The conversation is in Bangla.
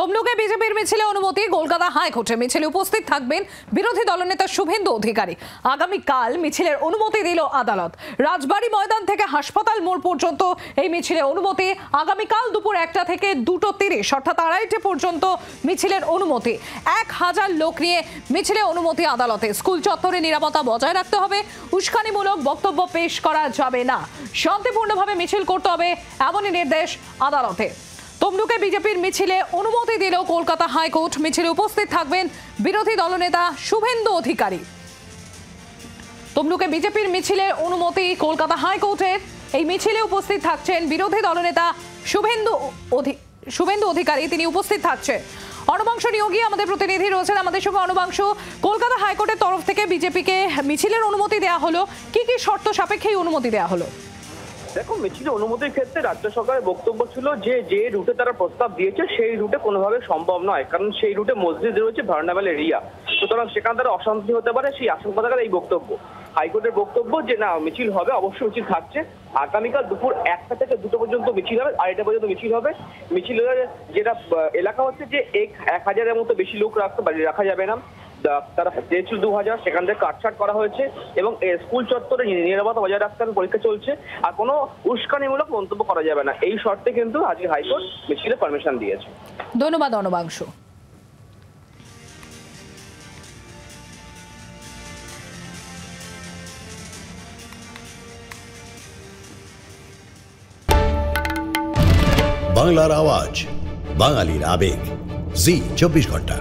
তমলুকে বিজেপির মিছিলে অনুমতি, কলকাতা হাইকোর্টে মিছিলে উপস্থিত থাকবেন বিরোধী দলনেতা শুভেন্দু অধিকারী। আগামীকাল মিছিলের অনুমতি দিল আদালত। রাজবাড়ী ময়দান থেকে হাসপাতাল মোড় পর্যন্ত এই মিছিলে অনুমতি। আগামীকাল দুপুর 1টা থেকে 2:30 অর্থাৎ 2:30 পর্যন্ত মিছিলের অনুমতি। 1000 লোক নিয়ে মিছিলে অনুমতি আদালতে। স্কুল চত্বরে নিরাপত্তা বজায় রাখতে হবে, উস্কানিমূলক বক্তব্য পেশ করা যাবে না, শান্তিপূর্ণভাবে মিছিল করতে হবে, এমনই নির্দেশ আদালতে। তমলুকে বিজেপির মিছিলে অনুমতি দিল কলকাতা হাইকোর্ট। মিছিলে উপস্থিত থাকবেন বিরোধী দলনেতা শুভেন্দু অধিকারী। তমলুকে বিজেপির মিছিলে অনুমতি কলকাতা হাইকোর্টের। এই মিছিলে উপস্থিত থাকছেন বিরোধী দলনেতা শুভেন্দু অধিকারী, তিনি উপস্থিত থাকছেন। অনুবাংশ নিয়োগী আমাদের প্রতিনিধি রয়েছেন আমাদের সঙ্গে। অনুবাংশ, কলকাতা হাইকোর্টের তরফ থেকে বিজেপিকে মিছিলের অনুমতি দেওয়া হলো, কি কি শর্ত সাপেক্ষে অনুমতি দেওয়া হলো? দেখো, মিছিল অনুমতির ক্ষেত্রে রাজ্য সরকারের বক্তব্য ছিল যে রুটে তারা প্রস্তাব দিয়েছে সেই রুটে কোনোভাবে সম্ভব নয়, কারণ সেই রুটে মসজিদ রয়েছে, ভার্নাবেল এরিয়া, সুতরাং সেখানে তারা অশান্তি হতে পারে, সেই আশঙ্কা থাকার এই বক্তব্য। হাইকোর্টের বক্তব্য যে না, মিছিল হবে, অবশ্যই মিছিল থাকছে। আগামীকাল দুপুর 1টা থেকে 2টো পর্যন্ত মিছিল হবে, 2:30 পর্যন্ত মিছিল হবে। মিছিলের যেটা এলাকা হচ্ছে যে 1000-এর মতো বেশি লোক রাখা যাবে না, তারা চেয়েছিল 2000, সেখান থেকে কাটছাট করা হয়েছে। এবং স্কুল চত্বরে নিরাপত্তা বজায় রাখতে হবে, পরীক্ষা চলছে, আর কোনো উস্কানিমূলক মন্তব্য করা যাবে না, এই শর্তে কিন্তু আজকে হাইকোর্ট মিছিলে পারমিশন দিয়েছে। ধন্যবাদ অনুবাংশ। বাংলার আওয়াজ, বাঙালির আবেগ, জি 24 ঘন্টা।